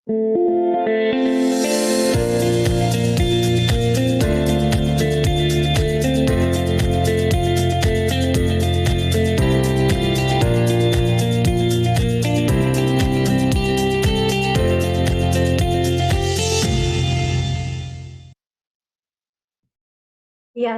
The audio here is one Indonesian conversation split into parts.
Ya,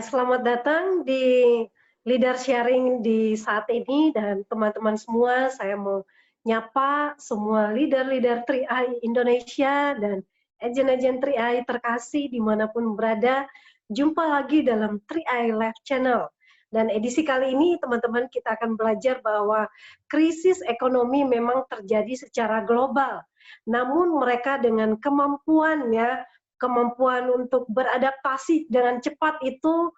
selamat datang di Leader Sharing di saat ini, dan teman-teman semua, saya mau nyapa semua leader-leader 3i Indonesia dan agen-agen 3i terkasih dimanapun berada. Jumpa lagi dalam 3i Live Channel. Dan edisi kali ini, teman-teman, kita akan belajar bahwa krisis ekonomi memang terjadi secara global. Namun mereka dengan kemampuannya, kemampuan untuk beradaptasi dengan cepat itu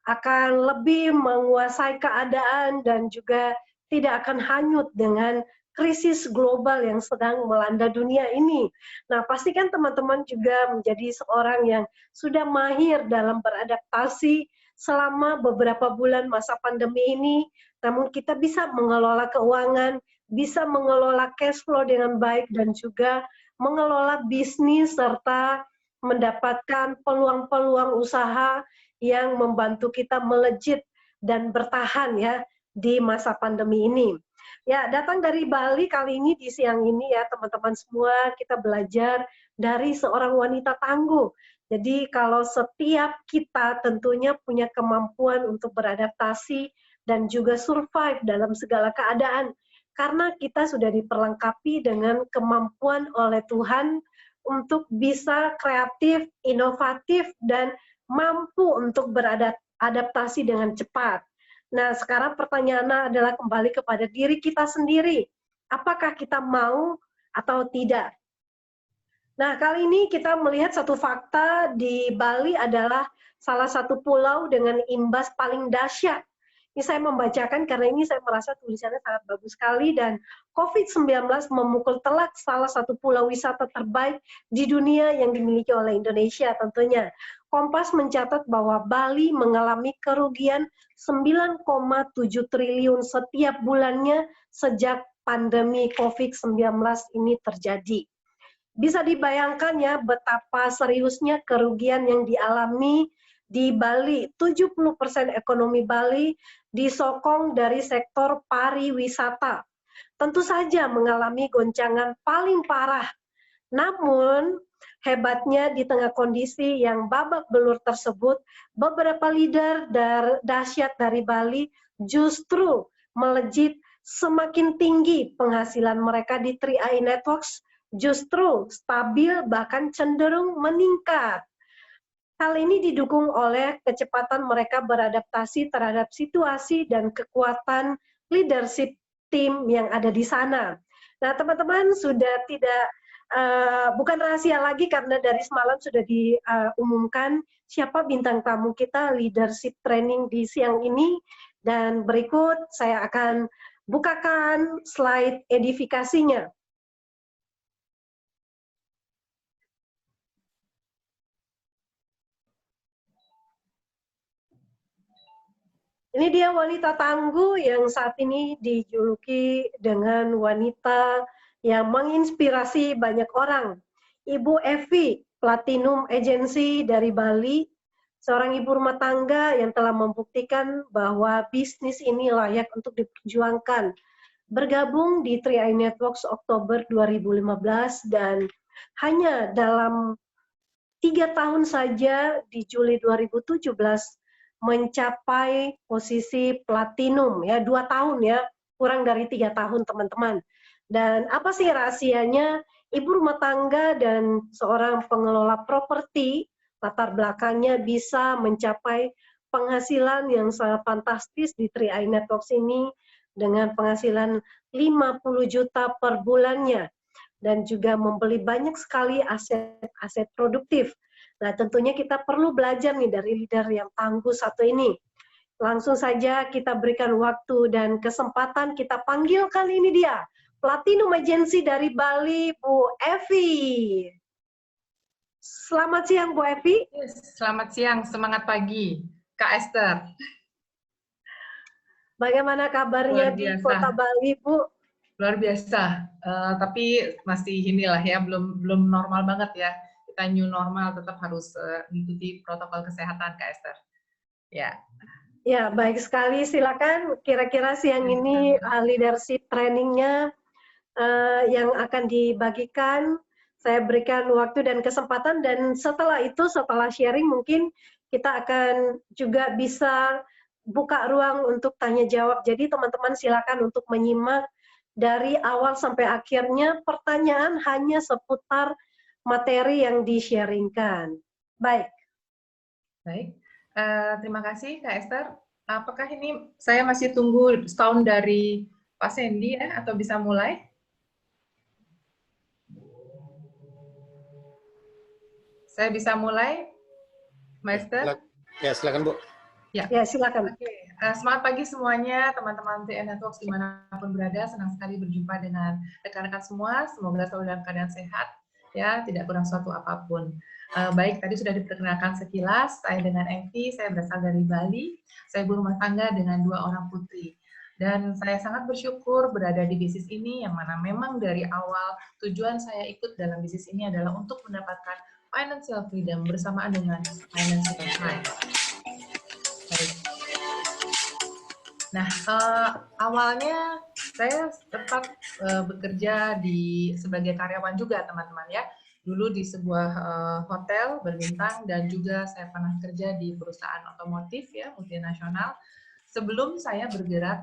akan lebih menguasai keadaan dan juga tidak akan hanyut dengan krisis global yang sedang melanda dunia ini. Nah, pastikan teman-teman juga menjadi seorang yang sudah mahir dalam beradaptasi selama beberapa bulan masa pandemi ini, namun kita bisa mengelola keuangan, bisa mengelola cash flow dengan baik, dan juga mengelola bisnis serta mendapatkan peluang-peluang usaha yang membantu kita melejit dan bertahan ya di masa pandemi ini. Ya, datang dari Bali kali ini di siang ini ya teman-teman semua, kita belajar dari seorang wanita tangguh. Jadi kalau setiap kita tentunya punya kemampuan untuk beradaptasi dan juga survive dalam segala keadaan, karena kita sudah diperlengkapi dengan kemampuan oleh Tuhan untuk bisa kreatif, inovatif, dan mampu untuk beradaptasi dengan cepat. Nah, sekarang pertanyaannya adalah kembali kepada diri kita sendiri. Apakah kita mau atau tidak? Nah, kali ini kita melihat satu fakta di Bali adalah salah satu pulau dengan imbas paling dahsyat. Ini saya membacakan karena ini saya merasa tulisannya sangat bagus sekali, dan COVID-19 memukul telak salah satu pulau wisata terbaik di dunia yang dimiliki oleh Indonesia tentunya. Kompas mencatat bahwa Bali mengalami kerugian 9,7 triliun setiap bulannya sejak pandemi COVID-19 ini terjadi. Bisa dibayangkan ya betapa seriusnya kerugian yang dialami di Bali. 70% ekonomi Bali disokong dari sektor pariwisata. Tentu saja mengalami goncangan paling parah. Namun, hebatnya di tengah kondisi yang babak belur tersebut, beberapa leader dahsyat dari Bali justru melejit. Semakin tinggi penghasilan mereka di 3i Networks, justru stabil bahkan cenderung meningkat. Hal ini didukung oleh kecepatan mereka beradaptasi terhadap situasi dan kekuatan leadership tim yang ada di sana. Nah, teman-teman sudah tidak bukan rahasia lagi karena dari semalam sudah diumumkan siapa bintang tamu kita leadership training di siang ini, dan berikut saya akan bukakan slide edifikasinya. Ini dia wanita tangguh yang saat ini dijuluki dengan wanita yang menginspirasi banyak orang. Ibu Evi, Platinum Agency dari Bali, seorang ibu rumah tangga yang telah membuktikan bahwa bisnis ini layak untuk diperjuangkan. Bergabung di 3i Networks Oktober 2015, dan hanya dalam 3 tahun saja di Juli 2017 mencapai posisi platinum ya, 2 tahun ya, kurang dari 3 tahun teman-teman. Dan apa sih rahasianya? Ibu rumah tangga dan seorang pengelola properti, latar belakangnya bisa mencapai penghasilan yang sangat fantastis di 3i Networks ini dengan penghasilan 50 juta per bulannya, dan juga membeli banyak sekali aset-aset produktif. Nah, tentunya kita perlu belajar nih dari leader yang tangguh satu ini. Langsung saja kita berikan waktu dan kesempatan, kita panggil kali ini dia, Platinum Agency dari Bali, Bu Evi. Selamat siang, Bu Evi. Selamat siang, semangat pagi, Kak Esther. Bagaimana kabarnya di Kota Bali, Bu? Luar biasa, tapi masih inilah ya, belum normal banget ya. Kita new normal tetap harus mengikuti protokol kesehatan, Kak Esther. Ya. Ya, baik sekali. Silakan kira-kira siang ini leadership trainingnya yang akan dibagikan. Saya berikan waktu dan kesempatan, dan setelah itu, setelah sharing mungkin kita akan juga bisa buka ruang untuk tanya jawab. Jadi teman-teman silakan untuk menyimak dari awal sampai akhirnya, pertanyaan hanya seputar materi yang di-sharingkan. Baik. Baik, terima kasih Kak Esther. Apakah ini saya masih tunggu sound dari Pak Sandy ya, atau bisa mulai? Saya bisa mulai, Master? Ya, silakan Bu. Ya, silakan. Oke. Selamat pagi semuanya, teman-teman TN Networks dimanapun berada. Senang sekali berjumpa dengan rekan-rekan semua. Semoga selalu dalam keadaan sehat, ya, tidak kurang suatu apapun. Baik, tadi sudah diperkenalkan sekilas. Saya dengan Evi, saya berasal dari Bali. Saya ibu rumah tangga dengan 2 orang putri. Dan saya sangat bersyukur berada di bisnis ini, yang mana memang dari awal tujuan saya ikut dalam bisnis ini adalah untuk mendapatkan financial freedom bersamaan dengan financial crime. Nah, awalnya saya sempat bekerja sebagai karyawan juga, teman-teman ya. Dulu di sebuah hotel berbintang, dan juga saya pernah kerja di perusahaan otomotif ya, multinasional. Sebelum saya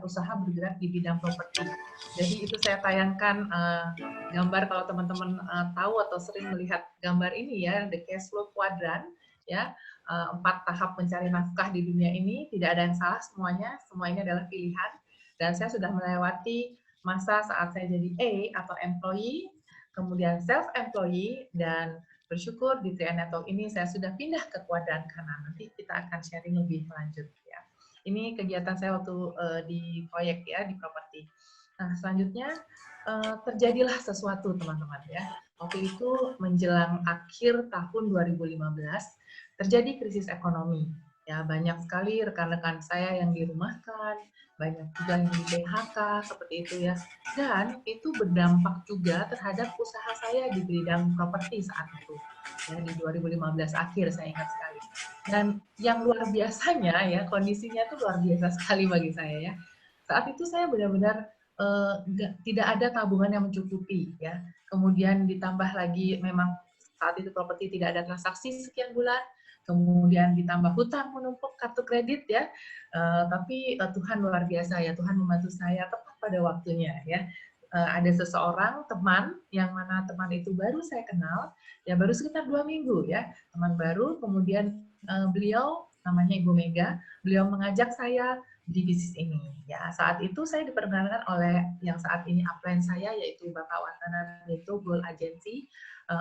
usaha bergerak di bidang properti. Jadi itu saya tayangkan gambar, kalau teman-teman tahu atau sering melihat gambar ini ya, the cash flow quadrant ya. 4 tahap mencari nafkah di dunia ini, tidak ada yang salah, semua ini adalah pilihan. Dan saya sudah melewati masa saat saya jadi A atau employee, kemudian self-employee, dan bersyukur di TN Network ini saya sudah pindah ke kuadran kanan. Nanti kita akan sharing lebih lanjut ya. Ini kegiatan saya waktu di proyek ya, di properti. Nah, selanjutnya terjadilah sesuatu, teman-teman ya. Waktu itu menjelang akhir tahun 2015, terjadi krisis ekonomi. Ya, banyak sekali rekan-rekan saya yang dirumahkan, banyak juga yang di PHK, seperti itu ya. Dan itu berdampak juga terhadap usaha saya di bidang properti saat itu. Ya, di 2015 akhir, saya ingat sekali. Dan yang luar biasanya ya, kondisinya itu luar biasa sekali bagi saya ya. Saat itu saya benar-benar tidak ada tabungan yang mencukupi ya. Kemudian ditambah lagi memang saat itu properti tidak ada transaksi sekian bulan, kemudian ditambah hutang menumpuk, kartu kredit ya. Tapi Tuhan luar biasa ya, Tuhan membantu saya tepat pada waktunya ya. Ada seseorang teman, yang mana teman itu baru saya kenal, ya baru sekitar 2 minggu ya, teman baru. Kemudian beliau namanya Ibu Mega, beliau mengajak saya di bisnis ini. Ya, saat itu saya diperkenalkan oleh yang saat ini upline saya, yaitu Bapak Watana Beto Goal Agency,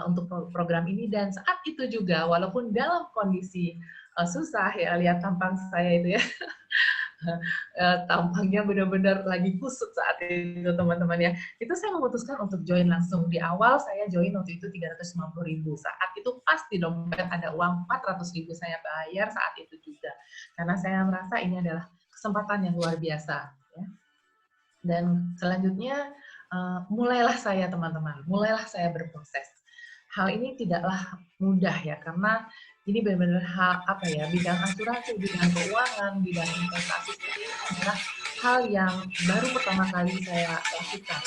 untuk program ini. Dan saat itu juga, walaupun dalam kondisi susah ya, lihat tampang saya itu ya, tampangnya benar-benar lagi kusut saat itu, teman-teman ya. Itu saya memutuskan untuk join langsung. Di awal saya join waktu itu 350.000. Saat itu pas di dompet ada uang 400.000 saya bayar saat itu juga. Karena saya merasa ini adalah kesempatan yang luar biasa. Ya. Dan selanjutnya mulailah saya, teman-teman, mulailah saya berproses. Hal ini tidaklah mudah ya, karena ini benar-benar bidang asuransi, bidang keuangan, bidang investasi ini adalah hal yang baru pertama kali saya lakukan.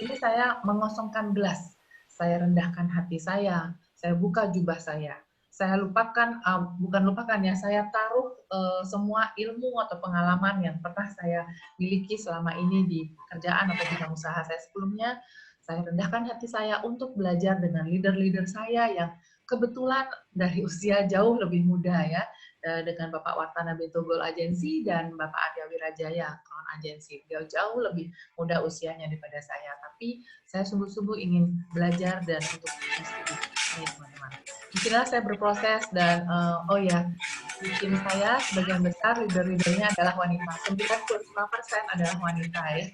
Ini saya mengosongkan gelas, saya rendahkan hati saya buka jubah saya lupakan, saya taruh semua ilmu atau pengalaman yang pernah saya miliki selama ini di pekerjaan atau bidang usaha saya sebelumnya. Saya rendahkan hati saya untuk belajar dengan leader-leader saya yang kebetulan dari usia jauh lebih muda ya, dengan Bapak Watana Beto Goal Agency dan Bapak Arya Wirajaya Crown Agency. Jauh lebih muda usianya daripada saya, tapi saya sungguh-sungguh ingin belajar dan untuk ini, teman-teman. Disinilah saya berproses dan di tim saya sebagian besar leader-leadernya adalah wanita. 95% adalah wanita ya.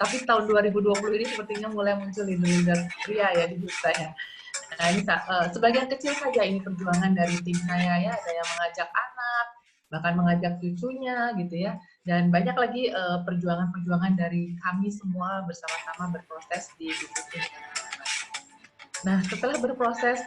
Tapi tahun 2020 ini sepertinya mulai muncul leader-leader pria ya di grup saya. Nah, ini sebagian kecil saja ini perjuangan dari tim saya ya. Ada yang mengajak anak, bahkan mengajak cucunya gitu ya. Dan banyak lagi perjuangan-perjuangan dari kami semua bersama-sama berproses di bisnis ini. Nah, setelah berproses,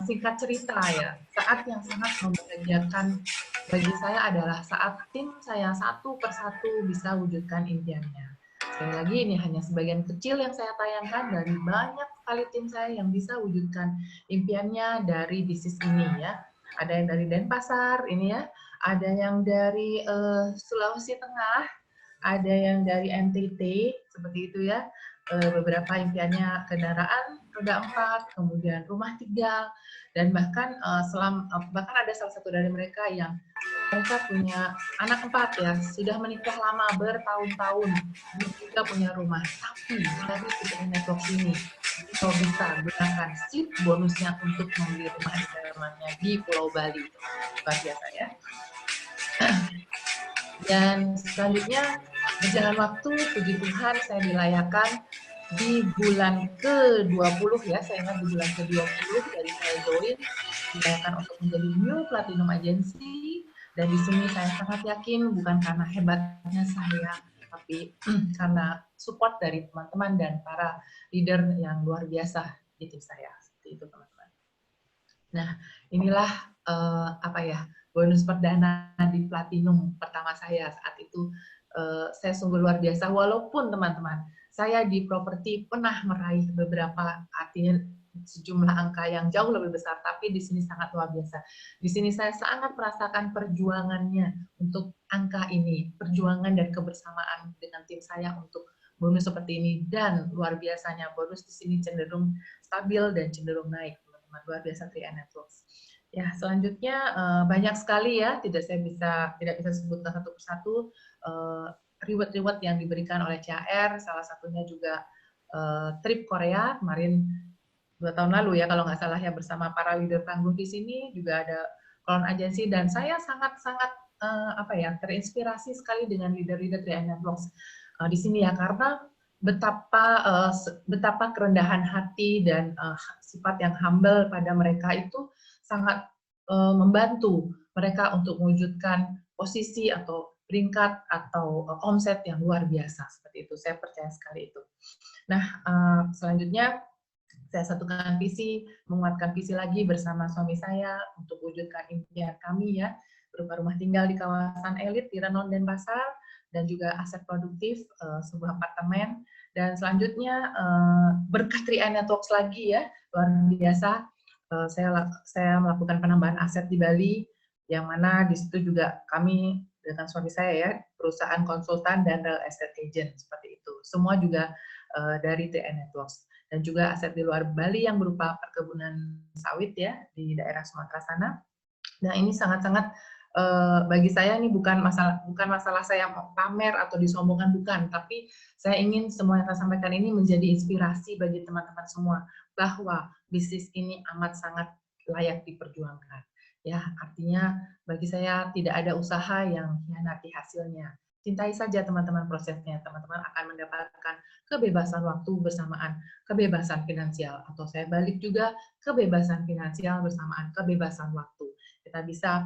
singkat cerita ya, saat yang sangat membahagiakan bagi saya adalah saat tim saya satu persatu bisa wujudkan impiannya. Sekali lagi, ini hanya sebagian kecil yang saya tayangkan dari banyak sekali tim saya yang bisa wujudkan impiannya dari bisnis ini ya. Ada yang dari Denpasar ini ya, ada yang dari Sulawesi Tengah, ada yang dari NTT seperti itu ya. Beberapa impiannya kendaraan roda 4, kemudian rumah tinggal, dan bahkan bahkan ada salah satu dari mereka yang mereka punya anak 4 ya, sudah menikah lama bertahun-tahun, belum juga punya rumah. Tapi dari TPN Network ini, kalau bisa gunakan slip bonusnya untuk membeli rumah idamannya di Pulau Bali. Luar biasa ya. Dan selanjutnya, berjalan waktu, puji Tuhan, saya dilayakan di bulan ke-20 ya, saya ingat di bulan ke-20 dari saya join, dilayakan untuk menjadi New Platinum Agency, dan di sini saya sangat yakin bukan karena hebatnya saya, tapi karena support dari teman-teman dan para leader yang luar biasa di tim saya. Seperti itu teman-teman. Nah, inilah bonus perdana di Platinum pertama saya saat itu. Saya sungguh luar biasa, walaupun teman-teman, saya di properti pernah meraih beberapa, artinya sejumlah angka yang jauh lebih besar, tapi di sini sangat luar biasa. Di sini saya sangat merasakan perjuangannya untuk angka ini, perjuangan dan kebersamaan dengan tim saya untuk bonus seperti ini, dan luar biasanya bonus di sini cenderung stabil dan cenderung naik, teman-teman. Luar biasa 3 Networks. Ya, selanjutnya banyak sekali ya, tidak bisa sebutkan satu persatu reward-reward yang diberikan oleh CHR, salah satunya juga trip Korea kemarin 2 tahun lalu ya kalau nggak salah ya, bersama para leader tangguh di sini, juga ada Kolon Agency, dan saya sangat-sangat terinspirasi sekali dengan leader-leader 3 Networks di sini ya, karena betapa kerendahan hati dan sifat yang humble pada mereka itu sangat membantu mereka untuk mewujudkan posisi atau peringkat atau omset yang luar biasa seperti itu. Saya percaya sekali itu. Nah, selanjutnya saya satukan visi, menguatkan visi lagi bersama suami saya untuk wujudkan impian kami ya, berupa rumah tinggal di kawasan elit di Renon Denpasar, dan juga aset produktif sebuah apartemen. Dan selanjutnya berkat 3 Networks lagi ya, luar biasa. Saya melakukan penambahan aset di Bali, yang mana di situ juga kami dengan suami saya ya, perusahaan konsultan dan real estate agent seperti itu. Semua juga dari 3 Networks. Dan juga aset di luar Bali yang berupa perkebunan sawit ya di daerah Sumatera sana. Nah, ini sangat-sangat bagi saya ini bukan masalah saya mau pamer atau disombongkan, bukan, tapi saya ingin semua yang saya sampaikan ini menjadi inspirasi bagi teman-teman semua bahwa bisnis ini amat sangat layak diperjuangkan. Ya, artinya bagi saya tidak ada usaha yang hianati hasilnya. Cintai saja teman-teman prosesnya, teman-teman akan mendapatkan kebebasan waktu bersamaan kebebasan finansial, atau saya balik juga, kebebasan finansial bersamaan kebebasan waktu. Kita bisa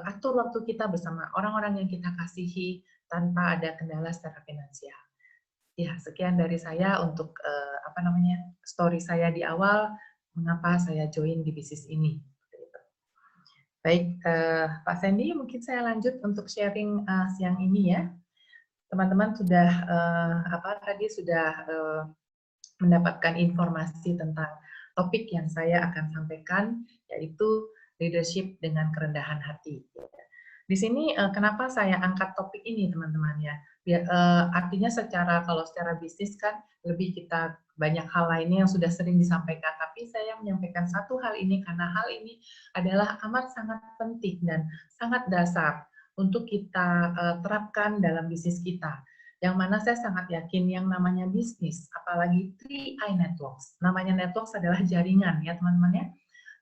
atur waktu kita bersama orang-orang yang kita kasihi tanpa ada kendala secara finansial. Ya, sekian dari saya untuk story saya di awal, mengapa saya join di bisnis ini. Baik, Pak Sandy, mungkin saya lanjut untuk sharing siang ini ya. Teman-teman sudah sudah mendapatkan informasi tentang topik yang saya akan sampaikan, yaitu leadership dengan kerendahan hati. Di sini kenapa saya angkat topik ini, teman-teman ya? Artinya kalau secara bisnis kan lebih kita banyak hal lainnya yang sudah sering disampaikan, tapi saya menyampaikan satu hal ini karena hal ini adalah amat sangat penting dan sangat dasar untuk kita terapkan dalam bisnis kita. Yang mana saya sangat yakin yang namanya bisnis, apalagi 3i Networks. Namanya networks adalah jaringan ya teman-teman ya.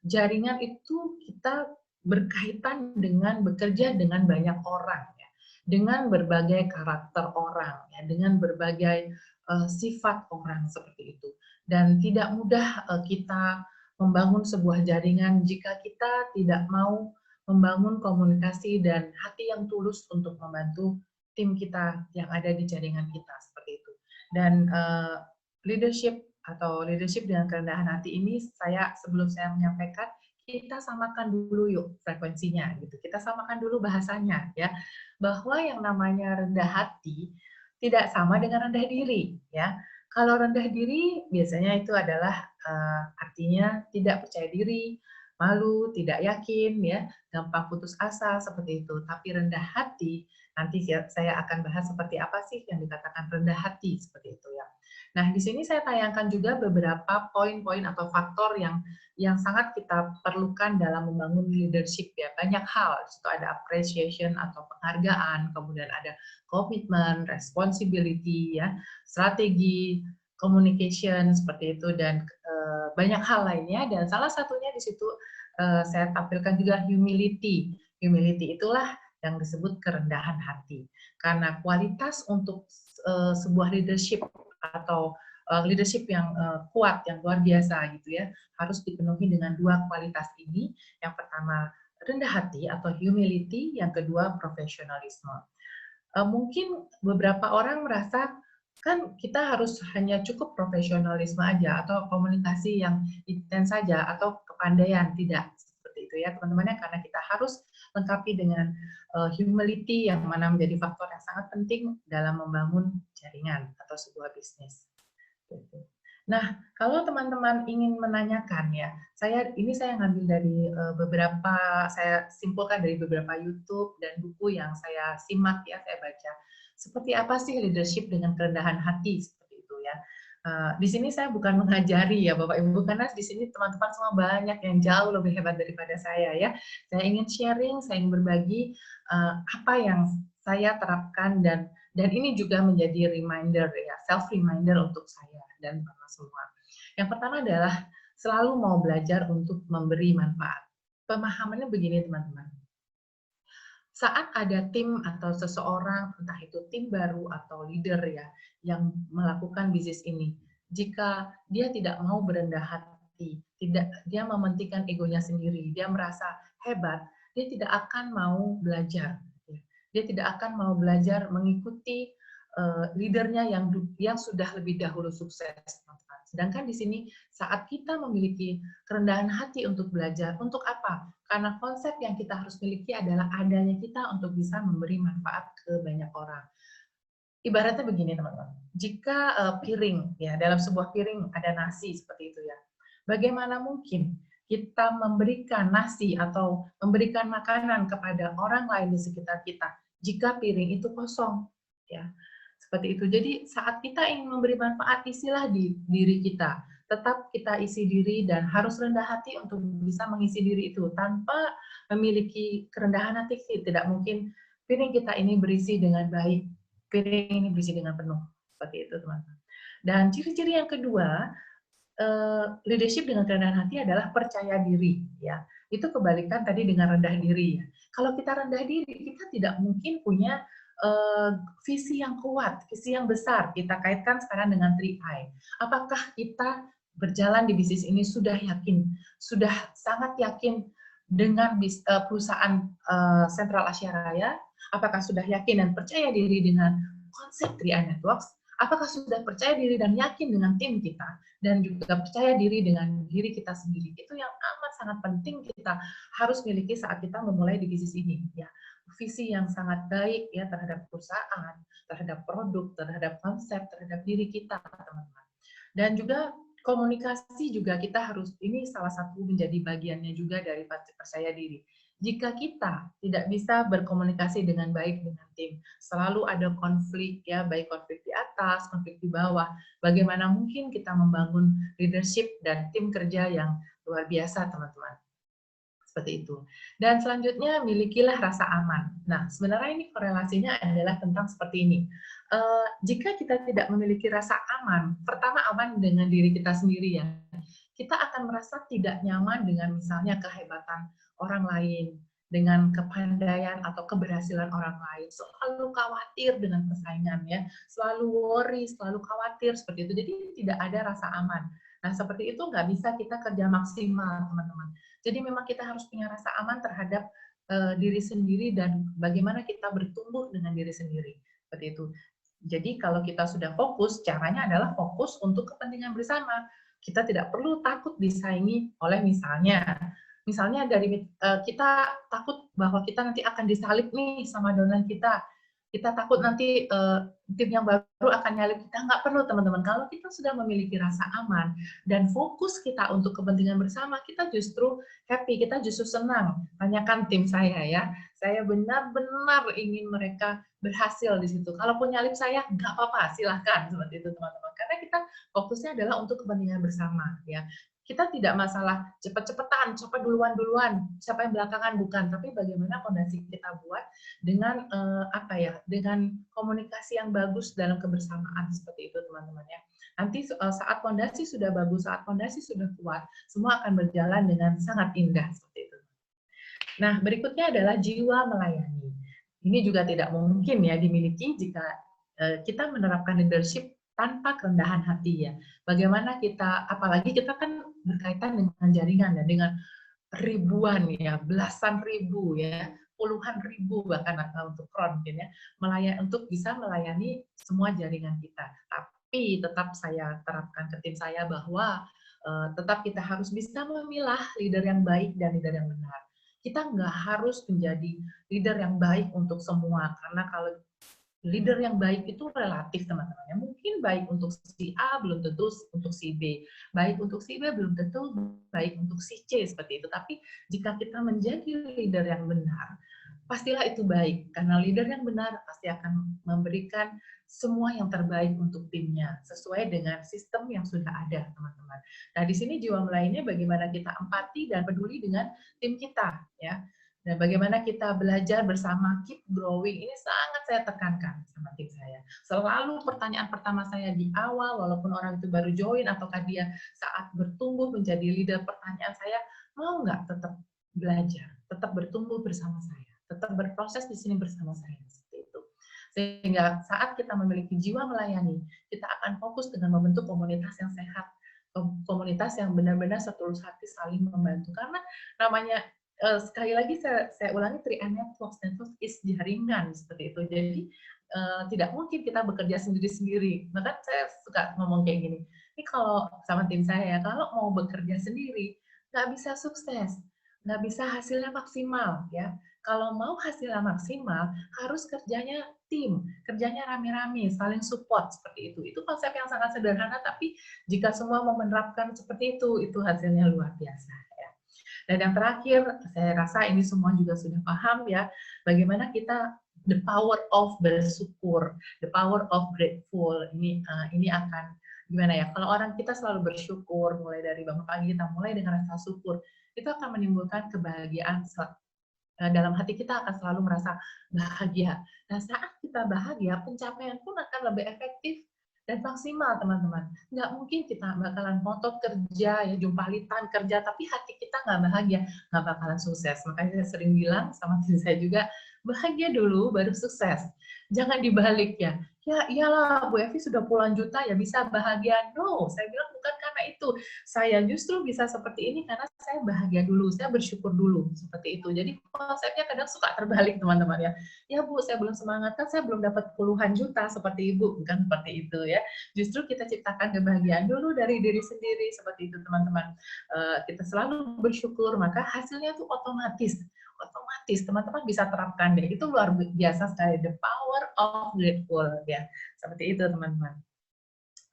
Jaringan itu kita berkaitan dengan bekerja dengan banyak orang ya, dengan berbagai karakter orang ya, dengan berbagai sifat orang seperti itu. Dan tidak mudah kita membangun sebuah jaringan jika kita tidak mau membangun komunikasi dan hati yang tulus untuk membantu tim kita yang ada di jaringan kita, seperti itu. Dan leadership dengan kerendahan hati ini, sebelum saya menyampaikan, kita samakan dulu yuk frekuensinya gitu. Kita samakan dulu bahasanya ya. Bahwa yang namanya rendah hati tidak sama dengan rendah diri ya. Kalau rendah diri biasanya itu adalah artinya tidak percaya diri, malu, tidak yakin ya, gampang putus asa seperti itu. Tapi rendah hati, nanti saya akan bahas seperti apa sih yang dikatakan rendah hati seperti itu ya. Nah, di sini saya tayangkan juga beberapa poin-poin atau faktor yang sangat kita perlukan dalam membangun leadership ya. Banyak hal, di situ ada appreciation atau penghargaan, kemudian ada komitmen, responsibility ya, strategi, communication seperti itu, dan banyak hal lainnya. Dan salah satunya di situ saya tampilkan juga humility. Humility itulah yang disebut kerendahan hati. Karena kualitas untuk sebuah leadership atau leadership yang kuat, yang luar biasa gitu ya, harus dipenuhi dengan dua kualitas ini. Yang pertama rendah hati atau humility, yang kedua profesionalisme. Mungkin beberapa orang merasa kan kita harus hanya cukup profesionalisme aja atau komunikasi yang intens saja atau kepandaian, tidak seperti itu ya teman-teman, karena kita harus lengkapi dengan humility yang mana menjadi faktor yang sangat penting dalam membangun jaringan atau sebuah bisnis. Nah, kalau teman-teman ingin menanyakan ya, saya ngambil dari saya simpulkan dari beberapa YouTube dan buku yang saya simak ya, saya baca. Seperti apa sih leadership dengan kerendahan hati seperti itu ya. Di sini saya bukan mengajari ya Bapak Ibu, karena di sini teman-teman semua banyak yang jauh lebih hebat daripada saya ya. Saya ingin sharing, saya ingin berbagi apa yang saya terapkan, dan ini juga menjadi reminder ya, self reminder untuk saya dan semua. Yang pertama adalah selalu mau belajar untuk memberi manfaat. Pemahamannya begini teman-teman. Saat ada tim atau seseorang, entah itu tim baru atau leader ya, yang melakukan bisnis ini, jika dia tidak mau berendah hati, dia mementingkan egonya sendiri, dia merasa hebat, dia tidak akan mau belajar. Dia tidak akan mau belajar mengikuti leadernya yang sudah lebih dahulu sukses. Sedangkan di sini saat kita memiliki kerendahan hati untuk belajar, untuk apa? Karena konsep yang kita harus miliki adalah adanya kita untuk bisa memberi manfaat ke banyak orang. Ibaratnya begini teman-teman, jika piring ya, dalam sebuah piring ada nasi seperti itu ya, bagaimana mungkin kita memberikan nasi atau memberikan makanan kepada orang lain di sekitar kita jika piring itu kosong ya, seperti itu. Jadi saat kita ingin memberi manfaat, isilah di diri kita, tetap kita isi diri dan harus rendah hati untuk bisa mengisi diri itu. Tanpa memiliki kerendahan hati, tidak mungkin piring kita ini berisi dengan baik, piring ini berisi dengan penuh, seperti itu teman-teman. Dan ciri-ciri yang kedua, leadership dengan kerendahan hati adalah percaya diri ya. Itu kebalikan tadi dengan rendah diri ya. Kalau kita rendah diri, kita tidak mungkin punya visi yang kuat, visi yang besar. Kita kaitkan sekarang dengan 3I. Apakah kita berjalan di bisnis ini sudah yakin, sudah sangat yakin dengan perusahaan Sentral Asia Raya? Apakah sudah yakin dan percaya diri dengan konsep 3I Networks? Apakah sudah percaya diri dan yakin dengan tim kita, dan juga percaya diri dengan diri kita sendiri? Itu yang amat sangat penting kita harus miliki saat kita memulai di bisnis ini ya. Visi yang sangat baik ya terhadap perusahaan, terhadap produk, terhadap konsep, terhadap diri kita teman-teman. Dan juga komunikasi juga kita harus, ini salah satu menjadi bagiannya juga dari percaya diri. Jika kita tidak bisa berkomunikasi dengan baik dengan tim, selalu ada konflik ya, baik konflik di atas, konflik di bawah, bagaimana mungkin kita membangun leadership dan tim kerja yang luar biasa teman-teman. Seperti itu. Dan selanjutnya, milikilah rasa aman. Nah, sebenarnya ini korelasinya adalah tentang seperti ini. Jika kita tidak memiliki rasa aman, pertama aman dengan diri kita sendiri ya. Kita akan merasa tidak nyaman dengan misalnya kehebatan orang lain, dengan kepandaian atau keberhasilan orang lain, selalu khawatir dengan persaingan ya, selalu worry, selalu khawatir seperti itu. Jadi tidak ada rasa aman. Nah, seperti itu nggak bisa kita kerja maksimal, teman-teman. Jadi memang kita harus punya rasa aman terhadap diri sendiri dan bagaimana kita bertumbuh dengan diri sendiri. Seperti itu. Jadi kalau kita sudah fokus, caranya adalah fokus untuk kepentingan bersama. Kita tidak perlu takut disaingi oleh misalnya dari kita takut bahwa kita nanti akan disalib nih sama donan kita takut nanti tim yang baru akan nyalip kita. Nggak perlu teman-teman, kalau kita sudah memiliki rasa aman dan fokus kita untuk kepentingan bersama, kita justru happy, kita justru senang. Tanyakan tim saya ya, saya benar-benar ingin mereka berhasil di situ. Kalaupun nyalip saya, nggak apa-apa, silahkan seperti itu teman-teman. Karena kita fokusnya adalah untuk kepentingan bersama ya. Kita tidak masalah cepet-cepetan, siapa duluan-duluan, siapa yang belakangan, bukan. Tapi bagaimana fondasi kita buat dengan dengan komunikasi yang bagus dalam kebersamaan seperti itu teman-teman ya. Nanti saat fondasi sudah bagus, saat fondasi sudah kuat, semua akan berjalan dengan sangat indah seperti itu. Nah, berikutnya adalah jiwa melayani. Ini juga tidak mungkin ya dimiliki jika kita menerapkan leadership tanpa kerendahan hati ya. Bagaimana kita, apalagi kita kan berkaitan dengan jaringan ya, dengan ribuan ya, belasan ribu ya, puluhan ribu bahkan untuk kron mungkin ya, untuk bisa melayani semua jaringan kita. Tapi tetap saya terapkan ke tim saya bahwa tetap kita harus bisa memilah leader yang baik dan leader yang benar. Kita nggak harus menjadi leader yang baik untuk semua, karena kalau leader yang baik itu relatif teman-teman. Mungkin baik untuk si A belum tentu untuk si B. Baik untuk si B belum tentu baik untuk si C seperti itu. Tapi jika kita menjadi leader yang benar, pastilah itu baik. Karena leader yang benar pasti akan memberikan semua yang terbaik untuk timnya sesuai dengan sistem yang sudah ada, teman-teman. Nah, di sini jiwa melayani bagaimana kita empati dan peduli dengan tim kita, ya. Dan bagaimana kita belajar bersama, keep growing, ini sangat saya tekankan sama tim saya. Selalu pertanyaan pertama saya di awal, walaupun orang itu baru join, ataukah dia saat bertumbuh menjadi leader, pertanyaan saya, mau nggak tetap belajar, tetap bertumbuh bersama saya, tetap berproses di sini bersama saya, seperti itu. Sehingga saat kita memiliki jiwa melayani, kita akan fokus dengan membentuk komunitas yang sehat, komunitas yang benar-benar setulus hati saling membantu. Karena namanya sekali lagi saya ulangi, 3M Networks is jaringan seperti itu. Jadi tidak mungkin kita bekerja sendiri-sendiri. Maka saya suka ngomong kayak gini. Ini kalau sama tim saya, kalau mau bekerja sendiri nggak bisa sukses, nggak bisa hasilnya maksimal ya. Kalau mau hasilnya maksimal, harus kerjanya tim, kerjanya rame-rame, saling support seperti itu. Itu konsep yang sangat sederhana, tapi jika semua mau menerapkan seperti itu hasilnya luar biasa. Dan yang terakhir, saya rasa ini semua juga sudah paham ya, bagaimana kita the power of bersyukur, the power of grateful. Ini akan gimana ya? Kalau orang kita selalu bersyukur, mulai dari bangun pagi kita mulai dengan rasa syukur, itu akan menimbulkan kebahagiaan dalam hati, kita akan selalu merasa bahagia. Nah, saat kita bahagia, pencapaian pun akan lebih efektif dan maksimal, teman-teman. Nggak mungkin kita bakalan ngotot kerja, ya jumpalitan kerja, tapi hati kita nggak bahagia, nggak bakalan sukses. Makanya saya sering bilang sama tim saya juga, bahagia dulu baru sukses. Jangan dibalik ya. Ya iyalah, Bu Evi sudah puluhan juta ya bisa bahagia. No, saya bilang bukan karena itu. Saya justru bisa seperti ini karena saya bahagia dulu, saya bersyukur dulu, seperti itu. Jadi konsepnya kadang suka terbalik, teman-teman ya. Ya Bu, saya belum semangat, kan saya belum dapat puluhan juta seperti Ibu, bukan seperti itu ya. Justru kita ciptakan kebahagiaan dulu dari diri sendiri, seperti itu teman-teman. Kita selalu bersyukur, maka hasilnya itu otomatis teman-teman bisa terapkan deh. Itu luar biasa sekali, the power of grateful ya. Seperti itu teman-teman.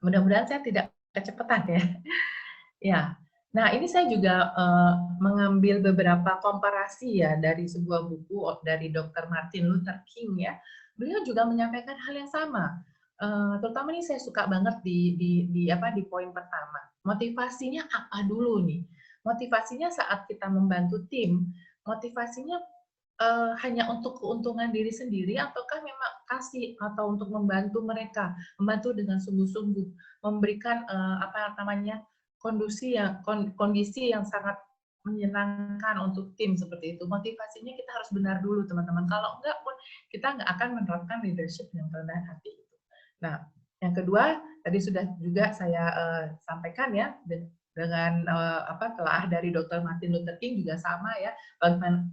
Mudah-mudahan saya tidak kecepatan ya. Ya. Nah, ini saya juga mengambil beberapa komparasi ya dari sebuah buku dari Dr. Martin Luther King ya. Beliau juga menyampaikan hal yang sama. Terutama ini saya suka banget di poin pertama. Motivasinya apa dulu nih? Motivasinya saat kita membantu tim, motivasinya hanya untuk keuntungan diri sendiri, ataukah memang kasih atau untuk membantu mereka, membantu dengan sungguh-sungguh, memberikan kondisi yang sangat menyenangkan untuk tim seperti itu. Motivasinya kita harus benar dulu, teman-teman. Kalau enggak pun kita nggak akan menerapkan leadership yang rendah hati itu. Nah, yang kedua tadi sudah juga saya sampaikan ya, dengan telah dari Dr. Martin Luther King juga sama ya,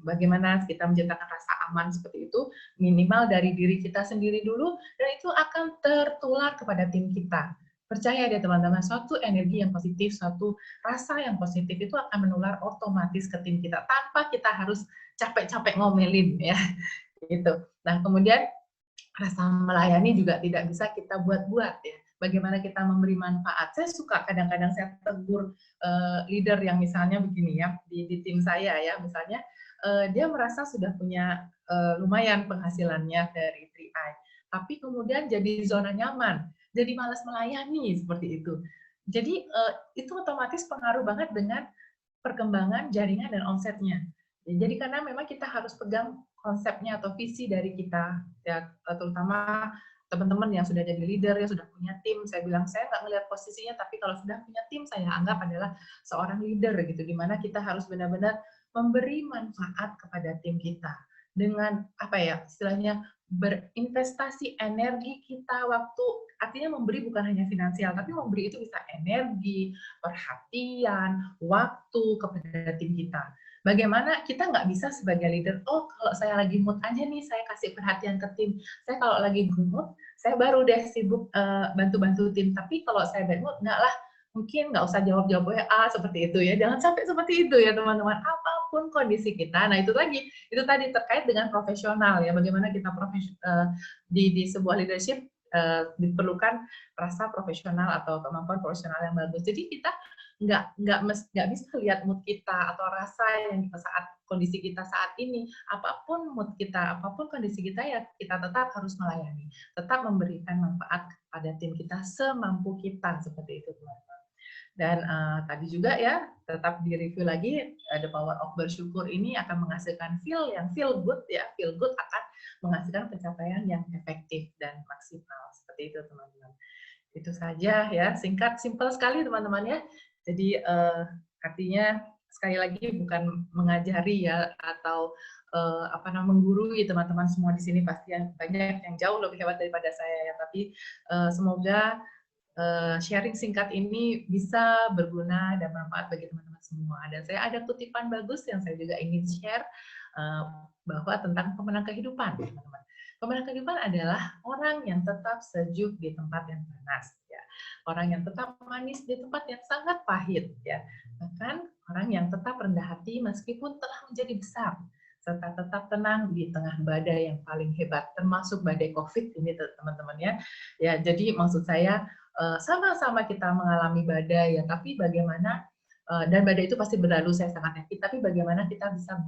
bagaimana kita menciptakan rasa aman seperti itu minimal dari diri kita sendiri dulu, dan itu akan tertular kepada tim kita. Percaya deh teman-teman, suatu energi yang positif, suatu rasa yang positif itu akan menular otomatis ke tim kita tanpa kita harus capek-capek ngomelin ya gitu. Nah kemudian rasa melayani juga tidak bisa kita buat-buat ya. Bagaimana kita memberi manfaat. Saya suka kadang-kadang saya tegur leader yang misalnya begini ya, di tim saya ya, misalnya dia merasa sudah punya lumayan penghasilannya dari 3i, tapi kemudian jadi zona nyaman, jadi malas melayani seperti itu. Jadi itu otomatis pengaruh banget dengan perkembangan jaringan dan omsetnya. Jadi karena memang kita harus pegang konsepnya atau visi dari kita, ya, terutama teman-teman yang sudah jadi leader, ya sudah punya tim. Saya bilang saya nggak ngelihat posisinya, tapi kalau sudah punya tim, saya anggap adalah seorang leader gitu, di mana kita harus benar-benar memberi manfaat kepada tim kita dengan apa ya istilahnya berinvestasi energi kita, waktu, artinya memberi bukan hanya finansial, tapi memberi itu bisa energi, perhatian, waktu kepada tim kita. Bagaimana kita nggak bisa sebagai leader, oh kalau saya lagi mood aja nih, saya kasih perhatian ke tim. Saya kalau lagi good mood, saya baru deh sibuk bantu-bantu tim. Tapi kalau saya bad mood, nggak lah, mungkin nggak usah jawab-jawab WA seperti itu ya. Jangan sampai seperti itu ya teman-teman. Apapun kondisi kita. Nah itu tadi terkait dengan profesional ya. Bagaimana kita di sebuah leadership diperlukan rasa profesional atau kemampuan profesional yang bagus. Jadi kita nggak bisa lihat mood kita atau rasa yang saat kondisi kita saat ini. Apapun mood kita, apapun kondisi kita, ya kita tetap harus melayani, tetap memberikan manfaat kepada tim kita semampu kita, seperti itu teman-teman. Dan tadi juga ya, tetap di-review lagi, The Power of Bersyukur ini akan menghasilkan feel good ya, feel good akan menghasilkan pencapaian yang efektif dan maksimal, seperti itu teman-teman. Itu saja ya, singkat, simpel sekali teman-teman ya. Jadi artinya sekali lagi bukan mengajari ya atau menggurui teman-teman semua di sini, pasti banyak yang jauh lebih hebat daripada saya ya, tapi semoga sharing singkat ini bisa berguna dan bermanfaat bagi teman-teman semua. Dan saya ada kutipan bagus yang saya juga ingin share bahwa tentang pemenang kehidupan, teman-teman. Pemenang kehidupan adalah orang yang tetap sejuk di tempat yang panas, ya. Orang yang tetap manis di tempat yang sangat pahit, ya. Bahkan orang yang tetap rendah hati meskipun telah menjadi besar, serta tetap tenang di tengah badai yang paling hebat, termasuk badai COVID ini, teman-teman ya. Ya, jadi maksud saya sama-sama kita mengalami badai ya, tapi bagaimana dan badai itu pasti berlalu, saya sangat yakin. Tapi bagaimana kita bisa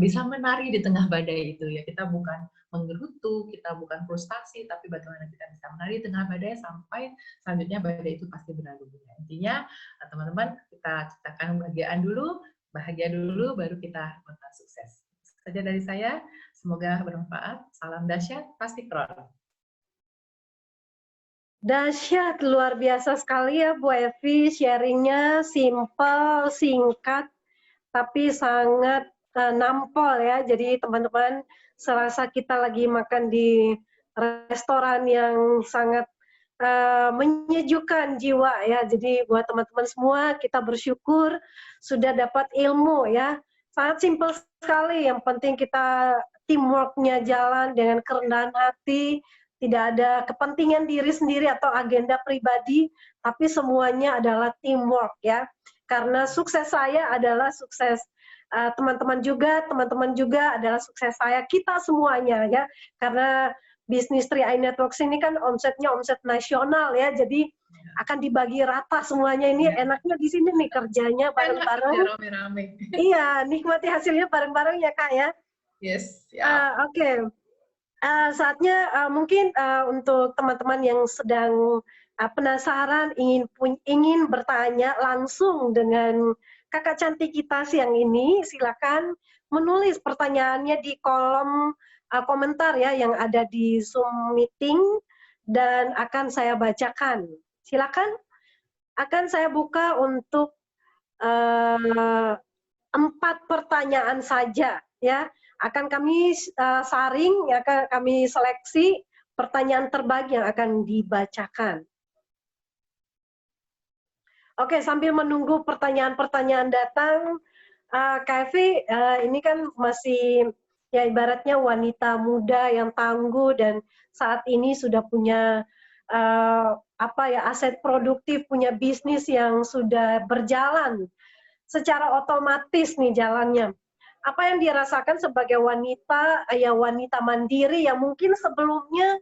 bisa menari di tengah badai itu ya. Kita bukan menggerutu, kita bukan frustasi, tapi bagaimana kita bisa menari di tengah badai sampai selanjutnya badai itu pasti berlalu. Intinya teman-teman, kita ciptakan bahagia dulu, baru kita mental sukses. Itu saja dari saya, semoga bermanfaat. Salam dahsyat, pasti keren. Dahsyat, luar biasa sekali ya Bu Evi, sharingnya simple, singkat, tapi sangat nampol ya. Jadi teman-teman, serasa kita lagi makan di restoran yang sangat menyejukkan jiwa ya. Jadi buat teman-teman semua, kita bersyukur sudah dapat ilmu ya. Sangat simpel sekali, yang penting kita teamwork-nya jalan dengan kerendahan hati, tidak ada kepentingan diri sendiri atau agenda pribadi, tapi semuanya adalah teamwork ya. Karena sukses saya adalah sukses teman-teman juga adalah sukses saya, kita semuanya ya. Karena bisnis 3i Networks ini kan omsetnya omset nasional ya, jadi akan dibagi rata semuanya. Ini enaknya di sini nih, kerjanya bareng-bareng. Iya, nikmati hasilnya bareng-bareng ya Kak ya. Yes. Yeah. Oke. Saatnya mungkin untuk teman-teman yang sedang penasaran, ingin bertanya langsung dengan kakak cantik kita siang ini, silakan menulis pertanyaannya di kolom komentar ya yang ada di Zoom meeting, dan akan saya bacakan. Silakan, akan saya buka untuk 4 pertanyaan saja ya. Akan kami saring, akan kami seleksi pertanyaan terbaik yang akan dibacakan. Oke, sambil menunggu pertanyaan-pertanyaan datang, Kak Evi, ini kan masih ya ibaratnya wanita muda yang tangguh dan saat ini sudah punya apa ya aset produktif, punya bisnis yang sudah berjalan secara otomatis nih jalannya. Apa yang dirasakan sebagai wanita, ya wanita mandiri yang mungkin sebelumnya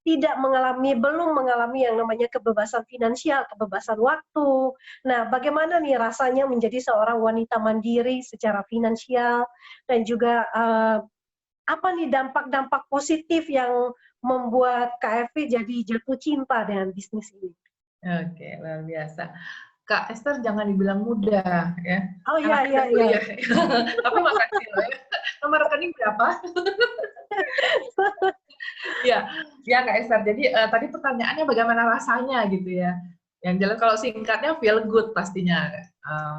belum mengalami yang namanya kebebasan finansial, kebebasan waktu. Nah, bagaimana nih rasanya menjadi seorang wanita mandiri secara finansial dan juga apa nih dampak-dampak positif yang membuat KFV jadi jatuh cinta dengan bisnis ini? Oke, luar biasa. Kak Esther jangan dibilang muda ya, Oh karena iya kan iya udah iya. kuliah. Tapi makasih loh ya. Nomor rekening berapa? Ya, ya Kak Esther. Jadi tadi pertanyaannya bagaimana rasanya gitu ya. Yang jelas kalau singkatnya feel good pastinya,